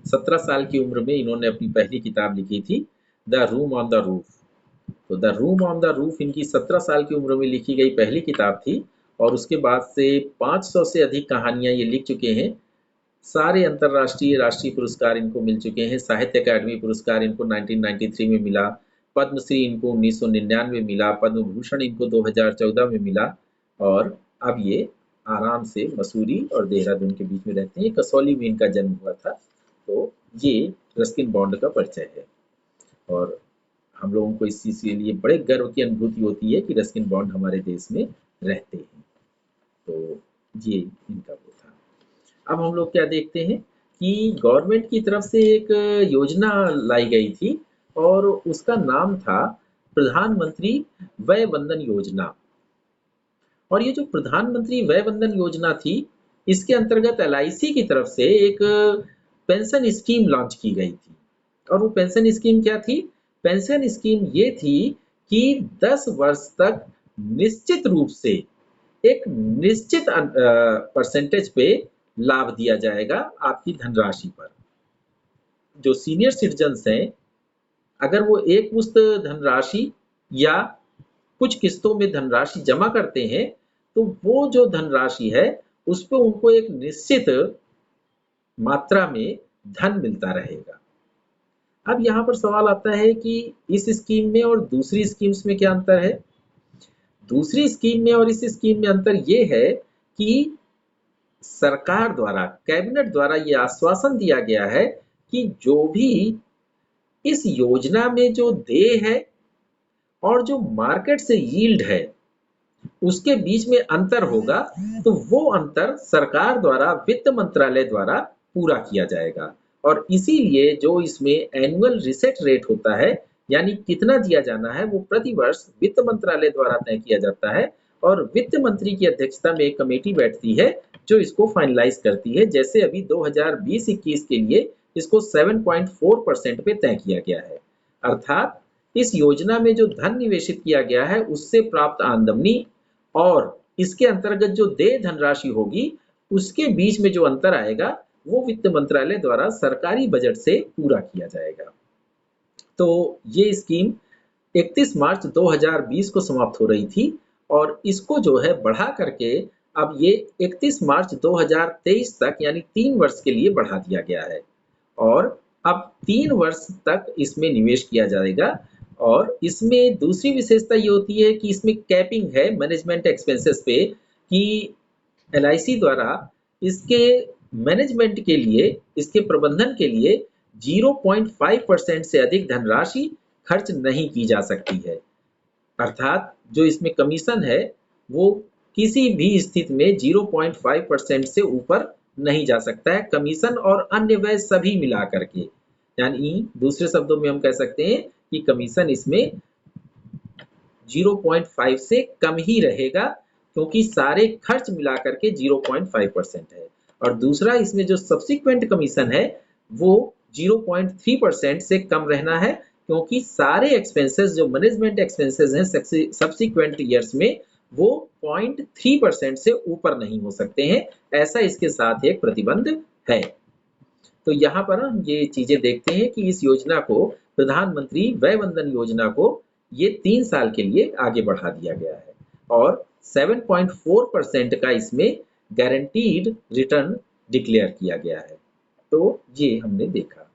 17 साल की उम्र में इन्होंने अपनी पहली किताब लिखी थी the room on the roof. तो the room on the roof इनकी 17 साल की उम्र में लिखी गई पहली किताब थी और उसके बाद से 500 से अधिक कहानियां ये लिख चुके हैं। सारे अंतर्राष्ट्रीय राष्ट्रीय पुरस्कार इनको मिल चुके हैं। साहित्य अकादमी पुरस्कार इनको 1993 में मिला, पद्मश्री इनको 1999 मिला, पद्म भूषण इनको 2014 में मिला, और अब ये आराम से मसूरी और देहरादून के बीच में रहते हैं। कसौली में इनका जन्म हुआ था। तो ये रस्किन बॉन्ड का परिचय है, और हम लोगों को इस चीज़ के लिए बड़े गर्व की अनुभूति होती है कि रस्किन बॉन्ड हमारे देश में रहते हैं। तो ये इनका वो था। अब हम लोग क्या देखते हैं कि गवर्नमेंट की तरफ से एक योजना लाई गई थी, और उसका नाम था प्रधानमंत्री वय वंदन योजना। और ये जो प्रधानमंत्री वय वंदन योजना थी, इसके अंतर्गत LIC की तरफ से एक पेंशन स्कीम लॉन्च की गई थी। और वो पेंशन स्कीम क्या थी? पेंशन स्कीम ये थी कि 10 वर्ष तक निश्चित रूप से एक निश्चित परसेंटेज पे लाभ दिया जाएगा आपकी धनराशि पर। जो सीनियर सिटीजन्स हैं, अगर वो एक मुश्त धनराशि या कुछ किस्तों में धनराशि जमा करते हैं, तो वो जो धनराशि है उस पर उनको एक निश्चित मात्रा में धन मिलता रहेगा। अब यहाँ पर सवाल आता है कि इस स्कीम में और दूसरी स्कीम्स में क्या अंतर है? दूसरी स्कीम में और इस स्कीम में अंतर ये है कि सरकार द्वारा, कैबिनेट द्वारा ये आश्वासन दिया गया है कि जो भी इस योजना में जो देय है और जो मार्केट से यील्ड है उसके बीच में अंतर होगा, तो वो अंतर सरकार द्वारा, वित्त मंत्रालय द्वारा पूरा किया जाएगा। और इसीलिए जो इसमें एनुअल रिसेट रेट होता है, यानी कितना दिया जाना है, वो प्रतिवर्ष वित्त मंत्रालय द्वारा तय किया जाता है, और वित्त मंत्री की अध्यक्षता में एक कमेटी बैठती है जो इसको फाइनलाइज करती है। जैसे अभी 2020-21 के लिए इसको 7.4% पे तय किया गया है। अर्थात इस योजना में जो धन निवेशित किया गया है उससे प्राप्त आमदनी और इसके अंतर्गत जो देय धनराशि होगी उसके बीच में जो अंतर आएगा वो वित्त मंत्रालय द्वारा सरकारी बजट से पूरा किया जाएगा। तो ये स्कीम 31 मार्च 2020 को समाप्त हो रही थी, और इसको जो है बढ़ा करके अब ये 31 मार्च 2023 तक, यानी 3 वर्ष के लिए बढ़ा दिया गया है। और अब 3 वर्ष तक इसमें निवेश किया जाएगा। और इसमें दूसरी विशेषता ये होती है कि इसमें कैपिंग है मैनेजमेंट एक्सपेंसेस पे, कि LIC द्वारा इसके मैनेजमेंट के लिए, इसके प्रबंधन के लिए 0.5% से अधिक धनराशि खर्च नहीं की जा सकती है। अर्थात जो इसमें कमीशन है वो किसी भी स्थिति में 0.5% से ऊपर नहीं जा सकता है, कमीशन और अन्य व्यय सभी मिला करके। यानी दूसरे शब्दों में हम कह सकते हैं कि कमीशन इसमें 0.5 से कम ही रहेगा, क्योंकि सारे खर्च मिला करके 0.5% है। और दूसरा, इसमें जो सब्सिक्वेंट कमीशन है वो 0.3% से कम रहना है, क्योंकि सारे एक्सपेंसेस जो मैनेजमेंट एक्सपेंसेस हैं सब्सिक्वेंट ईयर्स में वो 0.3% से ऊपर नहीं हो सकते हैं। ऐसा इसके साथ एक प्रतिबंध है। तो यहाँ पर हम ये चीजें देखते हैं कि इस योजना को, प्रधानमंत्री वय वंदन योजना को, ये 3 साल के लिए आगे बढ़ा दिया गया है, और 7.4% का इसमें गारंटीड रिटर्न डिक्लेयर किया गया है। तो ये हमने देखा।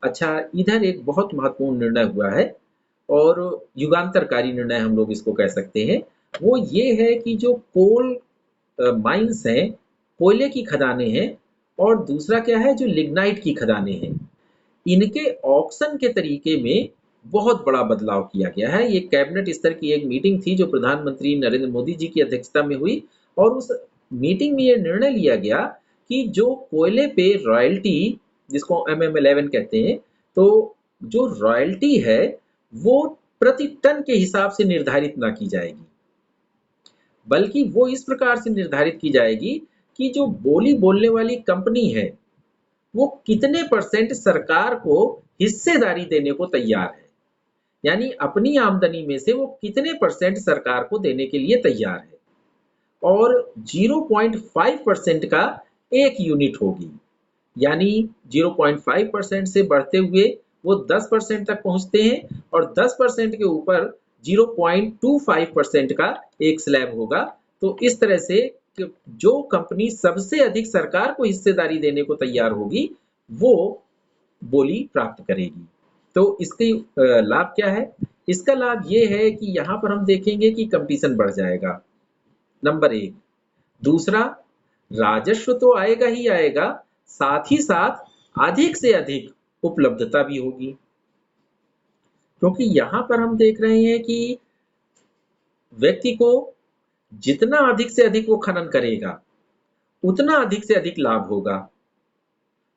अच्छा, इधर एक बहुत महत्वपूर्ण निर्णय हुआ है, और युगांतरकारी निर्णय हम लोग इसको कह सकते हैं। वो ये है कि जो कोल माइंस हैं, कोयले की खदानें हैं, और दूसरा क्या है, जो लिग्नाइट की खदानें हैं, इनके ऑक्शन के तरीके में बहुत बड़ा बदलाव किया गया है। ये कैबिनेट स्तर की एक मीटिंग थी जो प्रधानमंत्री नरेंद्र मोदी जी की अध्यक्षता में हुई, और उस मीटिंग में ये निर्णय लिया गया कि जो कोयले पे रॉयल्टी, जिसको MM11 कहते हैं, तो जो रॉयल्टी है वो प्रति टन के हिसाब से निर्धारित ना की जाएगी, बल्कि वो इस प्रकार से निर्धारित की जाएगी कि जो बोली बोलने वाली कंपनी है वो कितने % सरकार को हिस्सेदारी देने को तैयार है, यानी अपनी आमदनी में से वो कितने % सरकार को देने के लिए तैयार है। और 0.5% का एक यूनिट होगी, यानी 0.5% से बढ़ते हुए वो 10% तक पहुंचते हैं, और 10% के ऊपर 0.25% का एक स्लैब होगा। तो इस तरह से जो कंपनी सबसे अधिक सरकार को हिस्सेदारी देने को तैयार होगी वो बोली प्राप्त करेगी। तो इसके लाभ क्या है? इसका लाभ ये है कि यहाँ पर हम देखेंगे कि कंपटीशन बढ़ जाएगा, नंबर एक। दूसरा, राजस्व तो आएगा ही आएगा, साथ ही साथ अधिक से अधिक उपलब्धता भी होगी, क्योंकि यहाँ पर हम देख रहे हैं कि व्यक्ति को जितना अधिक से अधिक वो खनन करेगा, उतना अधिक से अधिक लाभ होगा,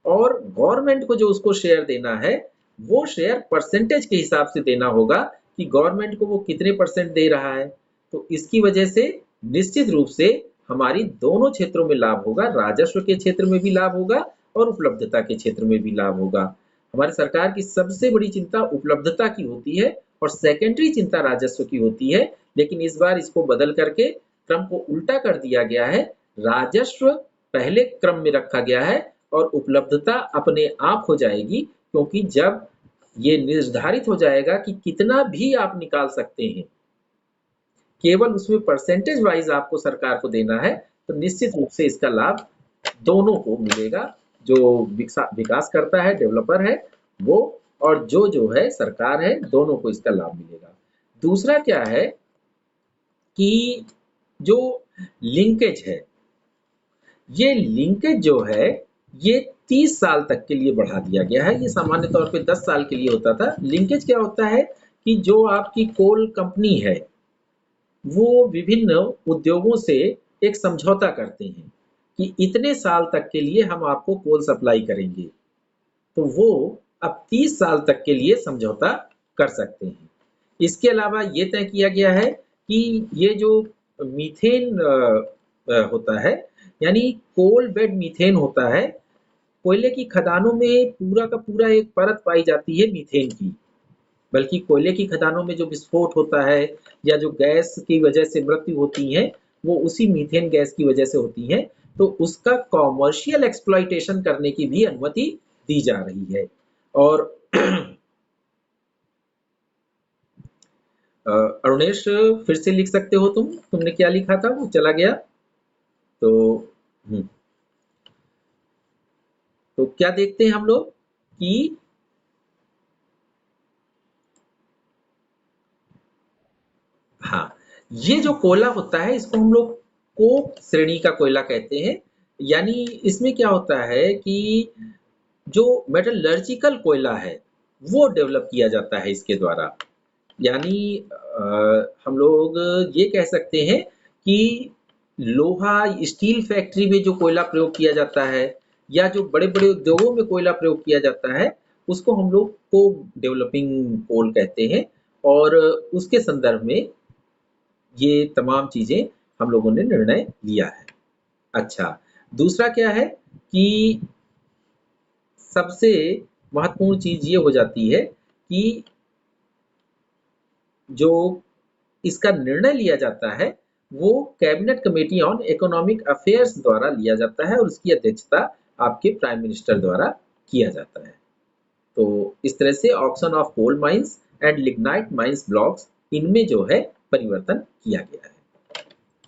और गवर्नमेंट को जो उसको शेयर देना है, वो शेयर परसेंटेज के हिसाब से देना होगा कि गवर्नमेंट को वो कितने परसेंट दे रहा है। तो इसकी वजह से निश्चित रूप से हमारी दोनों क्षेत्रों में लाभ होगा, राजस्व के क्षेत्र में भी लाभ होगा और उपलब्धता के क्षेत्र में भी लाभ होगा। हमारी सरकार की सबसे बड़ी चिंता उपलब्धता की होती है और सेकेंडरी चिंता राजस्व की होती है, लेकिन इस बार इसको बदल करके क्रम को उल्टा कर दिया गया है। राजस्व पहले क्रम में रखा गया है और उपलब्धता अपने आप हो जाएगी, क्योंकि जब ये निर्धारित हो जाएगा कि कितना भी आप निकाल सकते हैं, केवल उसमें परसेंटेज वाइज आपको सरकार को देना है, तो निश्चित रूप से इसका लाभ दोनों को मिलेगा। जो विकास करता है, डेवलपर है वो, और जो है सरकार है, दोनों को इसका लाभ मिलेगा। दूसरा क्या है कि जो लिंकेज है, ये लिंकेज जो है ये 30 साल तक के लिए बढ़ा दिया गया है। ये सामान्य तौर पे 10 साल के लिए होता था। लिंकेज क्या होता है कि जो आपकी कोल कंपनी है, वो विभिन्न उद्योगों से एक समझौता करते हैं कि इतने साल तक के लिए हम आपको कोल सप्लाई करेंगे, तो वो अब 30 साल तक के लिए समझौता कर सकते हैं। इसके अलावा ये तय किया गया है कि ये जो मीथेन होता है, यानी कोल बेड मीथेन होता है, कोयले की खदानों में पूरा का पूरा एक परत पाई जाती है मीथेन की, बल्कि कोयले की खदानों में जो विस्फोट होता है या जो गैस की वजह से मृत्यु होती है, वो उसी मीथेन गैस की वजह से होती है। तो उसका कॉमर्शियल एक्सप्लॉइटेशन करने की भी अनुमति दी जा रही है। और अरुणेश, फिर से लिख सकते हो तुमने क्या लिखा था, वो चला गया। तो तो क्या देखते हैं हम लोग कि हाँ, ये जो कोयला होता है इसको हम लोग कोक श्रेणी का कोयला कहते हैं। यानी इसमें क्या होता है कि जो मेटलर्जिकल कोयला है वो डेवलप किया जाता है इसके द्वारा। यानी हम लोग ये कह सकते हैं कि लोहा स्टील फैक्ट्री में जो कोयला प्रयोग किया जाता है या जो बड़े बड़े उद्योगों में कोयला प्रयोग किया जाता है, उसको हम लोग कोक डेवलपिंग कोल कहते हैं, और उसके संदर्भ में ये तमाम चीजें हम लोगों ने निर्णय लिया है। अच्छा, दूसरा क्या है कि सबसे महत्वपूर्ण चीज ये हो जाती है कि जो इसका निर्णय लिया जाता है वो cabinet committee on economic affairs द्वारा लिया जाता है और उसकी अध्यक्षता आपके प्राइम मिनिस्टर द्वारा किया जाता है। तो इस तरह से auction of coal mines and lignite mines blocks, इनमें जो है परिवर्तन किया गया है।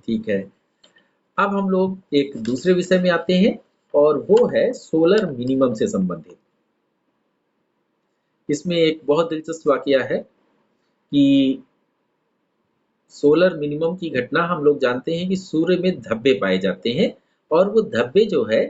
ठीक है, अब हम लोग एक दूसरे विषय में आते हैं और वो है सोलर मिनिमम से संबंधित। इसमें एक बहुत दिलचस्प वाकया है कि सोलर मिनिमम की घटना हम लोग जानते हैं कि सूर्य में धब्बे पाए जाते हैं और वो धब्बे जो है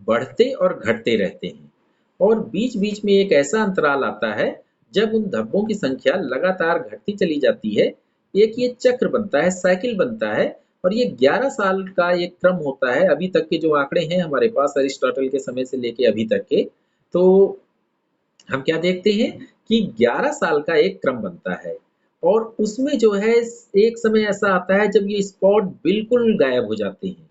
बढ़ते और घटते रहते हैं, और बीच बीच में एक ऐसा अंतराल आता है जब उन धब्बों की संख्या लगातार घटती चली जाती है। एक ये चक्र बनता है, साइकिल बनता है, और ये 11 साल का एक क्रम होता है। अभी तक के जो आंकड़े हैं हमारे पास अरिस्टोटल के समय से लेके अभी तक के, तो हम क्या देखते हैं कि 11 साल का एक क्रम बनता है, और उसमें जो है एक समय ऐसा आता है जब ये स्पॉट बिल्कुल गायब हो जाते हैं।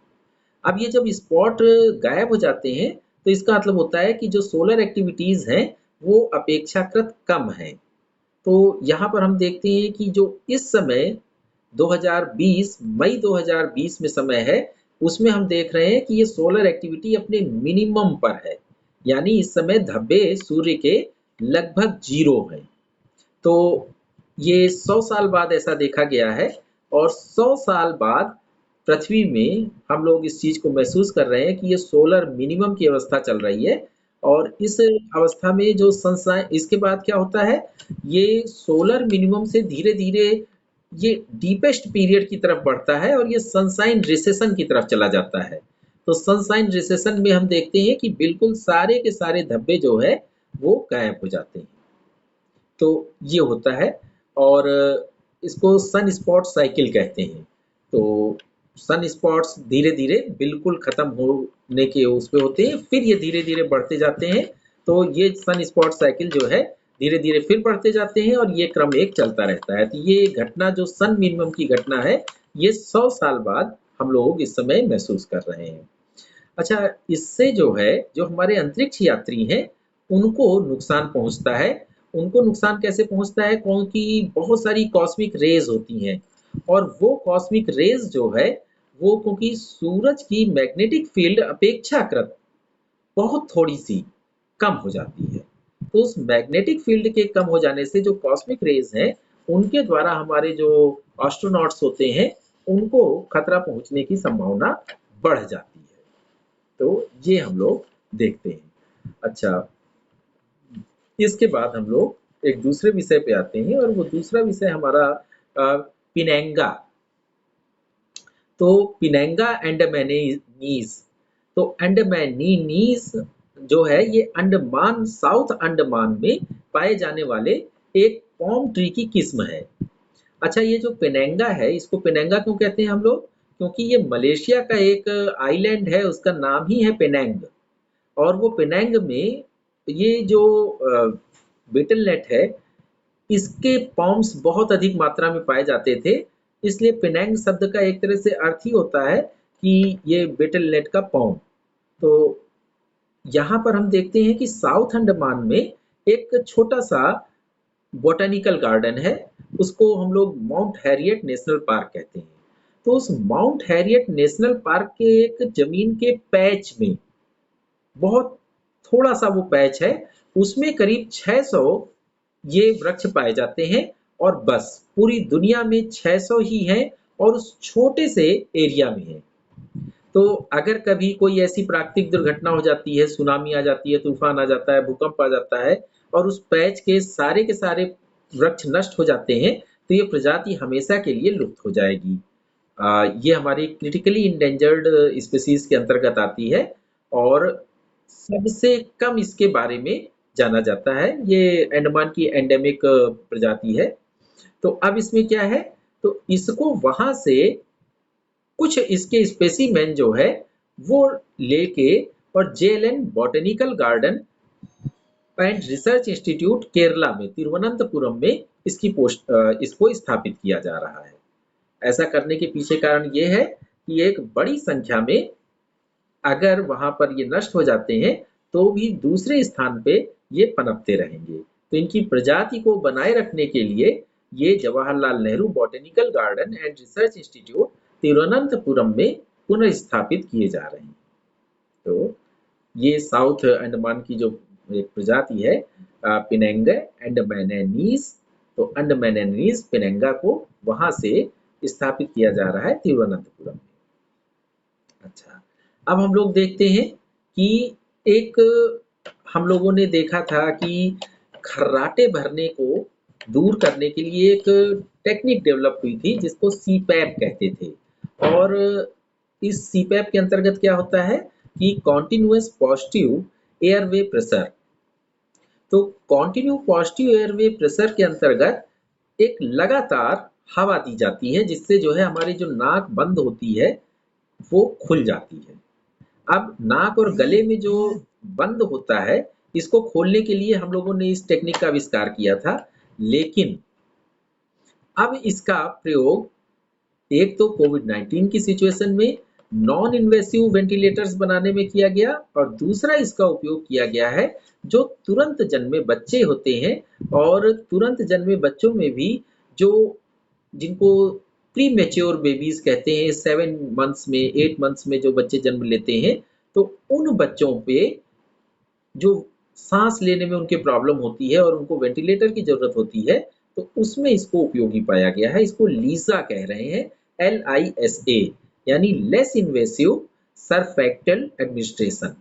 अब ये जब स्पॉट गायब हो जाते हैं तो इसका मतलब होता है कि जो सोलर एक्टिविटीज हैं वो अपेक्षाकृत कम है। तो यहाँ पर हम देखते हैं कि जो इस समय 2020 मई 2020 में समय है, उसमें हम देख रहे हैं कि ये सोलर एक्टिविटी अपने मिनिमम पर है, यानी इस समय धब्बे सूर्य के लगभग जीरो हैं। तो ये 100 साल बाद ऐसा देखा गया है, और 100 साल बाद पृथ्वी में हम लोग इस चीज को महसूस कर रहे हैं कि ये सोलर मिनिमम की अवस्था चल रही है, और इस अवस्था में जो सनसाइन, इसके बाद क्या होता है, ये सोलर मिनिमम से धीरे-धीरे ये डीपेस्ट पीरियड की तरफ बढ़ता है और ये सनसाइन रिसेशन की तरफ चला जाता है। तो सनसाइन रिसेशन में हम देखते हैं कि बिल्कुल सारे के सारे धब्बे जो है वो गायब हो जाते हैं। तो ये होता है और इसको सन स्पॉट साइकिल कहते हैं। तो सन स्पॉट्स धीरे-धीरे बिल्कुल खत्म होने के उस पे होते हैं, फिर ये धीरे-धीरे बढ़ते जाते हैं। तो ये सन स्पॉट साइकिल जो है धीरे-धीरे फिर बढ़ते जाते हैं और ये क्रम एक चलता रहता है। तो ये घटना जो सन मिनिमम की घटना है, ये 100 साल बाद हम लोग इस समय महसूस कर रहे हैं। अच्छा, इससे जो है, जो हमारे अंतरिक्ष यात्री हैं, उनको नुकसान पहुँचता है। उनको नुकसान कैसे पहुँचता है? क्योंकि बहुत सारी कॉस्मिक रेज़ होती हैं और वो कॉस्मिक रेज़ जो है, वो क्योंकि सूरज की मैग्नेटिक फ़ील्ड अपेक्षाकृत बहुत थोड़ी-सी कम हो जाती है। तो उस मैग्नेटिक फ़ील्ड के कम हो जाने से जो कॉस्मिक रेज़ हैं, उनके द्वारा हमारे जो एस्ट्रोनॉट्स होते हैं, उनको खतरा पहुँचने की संभावना बढ़ जाती है। तो ये हम लोग देखते हैं। अच्छा, इसके बाद हम लोग एक दूसरे विषय पे आते हैं और वो दूसरा विषय हमारा पिनेंगा। तो पिनेंगा एंडमानीज़, तो एंडमानीज़ जो है ये अंडमान, साउथ अंडमान में पाए जाने वाले एक पाम ट्री की किस्म है। अच्छा, ये जो पेनेंगा है, इसको पेनेंगा क्यों कहते हैं हम लोग? क्योंकि ये मलेशिया का एक आइलैंड है, उसका नाम ही है पेनेंग। और वो पेनेंग में ये जो बीटल नेट है, इसके पॉम्स बहुत अधिक मात्रा में पाए जाते थे। इसलिए पेनेंग शब्द का एक तरह से अर्थ ही होता है कि ये बीटल नेट का पॉम। तो यहाँ पर हम देखते हैं कि साउथ अंडमान में एक छोटा सा बॉटेनिकल गार्डन है, उसको हम लोग माउंट हैरियट नेशनल पार्क कहते हैं। तो उस माउंट हैरियट नेशनल पार्क के एक जमीन के पैच में, बहुत थोड़ा सा वो पैच है, उसमें करीब 600 ये वृक्ष पाए जाते हैं और बस पूरी दुनिया में 600 ही हैं और उस छोटे से एरिया में है। तो अगर कभी कोई ऐसी प्राकृतिक दुर्घटना हो जाती है, सुनामी आ जाती है, तूफान आ जाता है, भूकंप आ जाता है और उस पैच के सारे वृक्ष नष्ट हो जाते हैं, तो ये प्रजाति हमेशा के लिए लुप्त हो जाएगी। ये हमारी क्रिटिकली इंडेंजर्ड स्पीशीज के अंतर्गत आती है और सबसे कम इसके बारे में जाना जाता है। ये अंडमान की एंडेमिक प्रजाति है। तो अब इसमें क्या है, तो इसको वहां से कुछ इसके स्पेसिमेन जो है वो लेके और JLN botanical garden and research institute Kerala में तिरुवनंतपुरम में इसको स्थापित किया जा रहा है। ऐसा करने के पीछे कारण ये है कि एक बड़ी संख्या में अगर वहां पर ये नष्ट हो जाते हैं तो भी दूसरे स्थान पे ये पनपते रहेंगे। तो इनकी प्रजाति को बनाए रखने के लिए ये Jawaharlal Nehru botanical garden and research institute Thiruvananthapuram में पुनर्स्थापित किए जा रहे हैं। तो ये साउथ अंडमान की जो एक प्रजाति है पिनेंगा एंडमानेनीज, तो अंडमानेनीज पिनेंगा को वहां से स्थापित किया जा रहा है तिरुवनंतपुरम में। अच्छा, अब हम लोग देखते हैं कि एक हम लोगों ने देखा था कि खर्राटे भरने को दूर करने के लिए एक टेक्निक डेवलप हुई थी जिसको सीपैप कहते थे। और इस सीपैप के अंतर्गत क्या होता है कि कॉन्टिन्यूअस पॉजिटिव एयरवे प्रेशर। तो कॉन्टिन्यू पॉजिटिव एयरवे प्रेशर के अंतर्गत एक लगातार हवा दी जाती है जिससे जो है हमारी जो नाक बंद होती है वो खुल जाती है। अब नाक और गले में जो बंद होता है इसको खोलने के लिए हम लोगों ने इस टेक्निक का आविष्कार किया था, लेकिन अब इसका प्रयोग एक तो कोविड-19 की सिचुएशन में नॉन इन्वेसिव वेंटिलेटर्स बनाने में किया गया और दूसरा इसका उपयोग किया गया है जो तुरंत जन्मे बच्चे होते हैं और तुरंत जन्मे बच्चों में भी जो जिनको प्री मैच्योर बेबीज कहते हैं, 7 मंथ्स में 8 मंथ्स में जो बच्चे जन्म लेते हैं, तो उन बच्चों पे जो सांस लेने में उनके प्रॉब्लम होती है और उनको वेंटिलेटर की जरूरत होती है, तो उसमें इसको उपयोगी पाया गया है। इसको लीसा कह रहे हैं, LISA, यानी लेस इन्वेसिव सरफेक्टल एडमिनिस्ट्रेशन।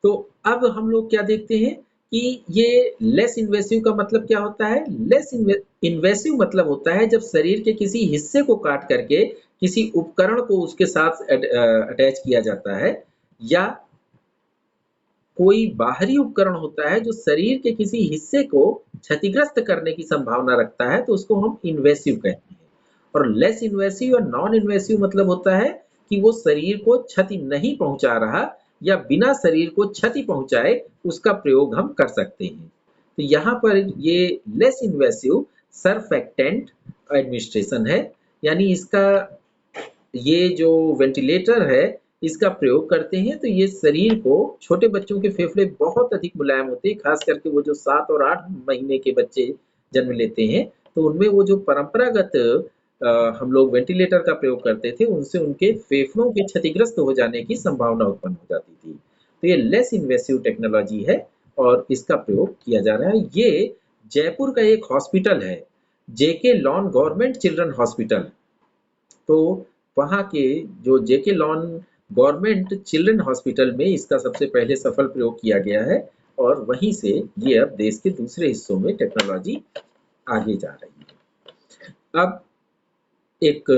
तो अब हम लोग क्या देखते हैं कि ये लेस इन्वेसिव का मतलब क्या होता है? लेस इन्वेसिव मतलब होता है जब शरीर के किसी हिस्से को काट करके किसी उपकरण को उसके साथ अटैच किया जाता है, या कोई बाहरी उपकरण होता है जो शरीर के किसी हिस्से को क्षतिग्रस्त करने की संभावना रखता है, तो उसको हम इन्वेसिव कहते हैं। और लेस इन्वेसिव और नॉन इन्वेसिव मतलब होता है कि वो शरीर को क्षति नहीं पहुंचा रहा, या बिना शरीर को क्षति पहुंचाए उसका प्रयोग हम कर सकते हैं। तो यहाँ पर ये लेस इन्वेसिव सरफेक्टेंट एडमिनिस्ट्रेशन है, यानी इसका ये जो वेंटिलेटर है इसका प्रयोग करते हैं, तो ये शरीर को, छोटे बच्चों के फेफड़े बहुत अधिक मुलायम होते हैं, खास करके वो जो 7 और 8 महीने के बच्चे जन्म लेते हैं, तो उनमें वो जो परंपरागत हम लोग वेंटिलेटर का प्रयोग करते थे, उनसे उनके फेफड़ों के क्षतिग्रस्त हो जाने की संभावना उत्पन्न हो जाती थी। तो ये लेस इन्वेसिव टेक्नोलॉजी है और इसका प्रयोग किया जा रहा है। ये जयपुर का एक हॉस्पिटल है, जेके लॉन गवर्नमेंट चिल्ड्रन हॉस्पिटल। तो वहाँ के जो जेके लॉन गवर्नमेंट चिल्ड्रन हॉस्पिटल में इसका सबसे पहले सफल प्रयोग किया गया है, और वहीं से ये अब देश के दूसरे हिस्सों में टेक्नोलॉजी आगे जा रही है। अब एक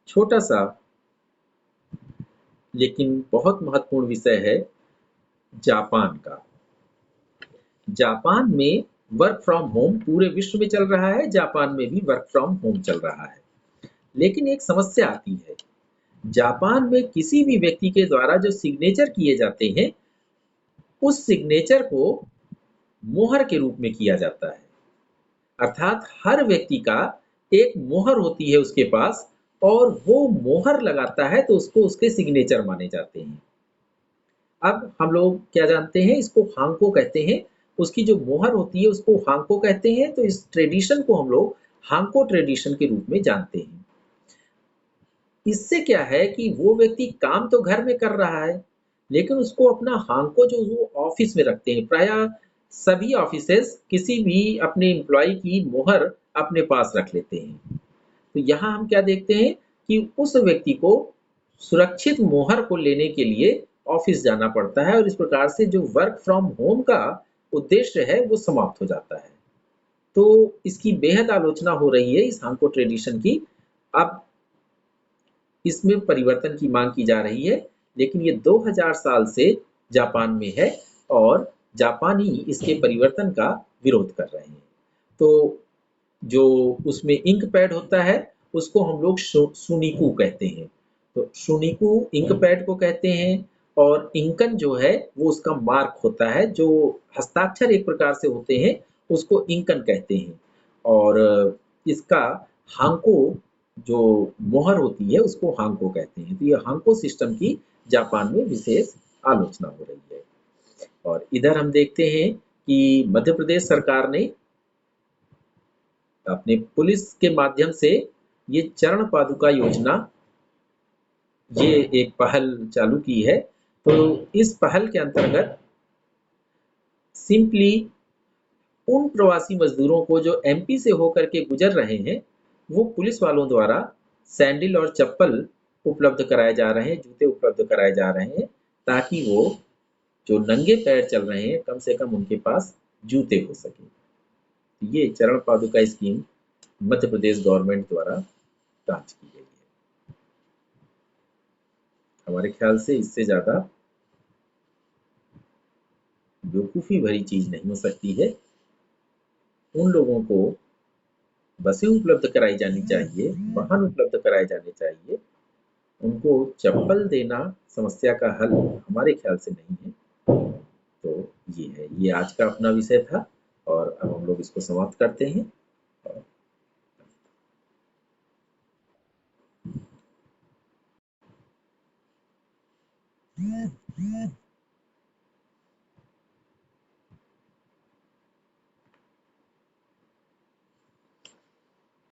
छोटा सा लेकिन बहुत महत्वपूर्ण विषय है जापान का। जापान में वर्क फ्रॉम होम पूरे विश्व में चल रहा है, जापान में भी वर्क फ्रॉम होम चल रहा है। लेकिन एक समस्या आती है, जापान में किसी भी व्यक्ति के द्वारा जो सिग्नेचर किए जाते हैं, उस सिग्नेचर को मोहर के रूप में किया जाता है। अर्थात हर व्यक्ति का एक मोहर होती है उसके पास, और वो मोहर लगाता है तो उसको उसके सिग्नेचर माने जाते हैं। अब हम लोग क्या जानते हैं, इसको हांको कहते हैं। उसकी जो मोहर होती है उसको हांको कहते हैं। तो इस ट्रेडिशन को हम लोग हांको ट्रेडिशन के रूप में जानते हैं। इससे क्या है कि वो व्यक्ति काम तो घर में कर रहा है, लेकिन उसको अपना हांको जो वो ऑफिस में रखते हैं। प्रायः सभी ऑफिसेस किसी भी अपने एम्प्लॉय की मोहर अपने पास रख लेते हैं। तो यहाँ हम क्या देखते हैं कि उस व्यक्ति को सुरक्षित मोहर को लेने के लिए ऑफिस जाना पड़ता है, और इस प्रकार से जो वर्क फ्रॉम होम का उद्देश्य है वो समाप्त हो जाता है। तो इसकी बेहद आलोचना हो रही है, इस हांको ट्रेडिशन की। अब इसमें परिवर्तन की मांग की जा रही है, लेकिन ये 2000 साल से जापान में है, और जापानी इसके परिवर्तन का विरोध कर रहे हैं। तो जो उसमें इंक पैड होता है उसको हम लोग सुनिकू कहते हैं। तो सुनिकू इंक पैड को कहते हैं, और इंकन जो है वो उसका मार्क होता है, जो हस्ताक्षर एक प्रकार से होते हैं, उसको इंकन कहते हैं। और इसका हांको जो मोहर होती है उसको हांको कहते हैं। तो ये हांको सिस्टम की जापान में विशेष आलोचना हो रही है। और इधर हम देखते हैं कि मध्य प्रदेश सरकार ने अपने पुलिस के माध्यम से ये चरण पादुका योजना, ये एक पहल चालू की है। तो इस पहल के अंतर्गत सिंपली उन प्रवासी मजदूरों को जो एमपी से होकर के गुजर रहे हैं, वो पुलिस वालों द्वारा सैंडल और चप्पल उपलब्ध कराए जा रहे हैं, जूते उपलब्ध कराए जा रहे हैं, ताकि वो जो नंगे पैर चल रहे हैं कम से कम उनके पास जूते हो सके। ये चरण पादुका स्कीम मध्य प्रदेश गवर्नमेंट द्वारा लॉन्च की गई है। हमारे ख्याल से इससे ज़्यादा बेवकूफ़ी भरी चीज़ नहीं हो सकती है। उन लोगों को बसें उपलब्ध कराई जानी चाहिए, वाहन उपलब्ध कराए जाने चाहिए। उनको चप्पल देना समस्या का हल हमारे ख्याल से नहीं है। तो ये है, ये आज का अपना विषय था, और अब हम लोग इसको समाप्त करते हैं।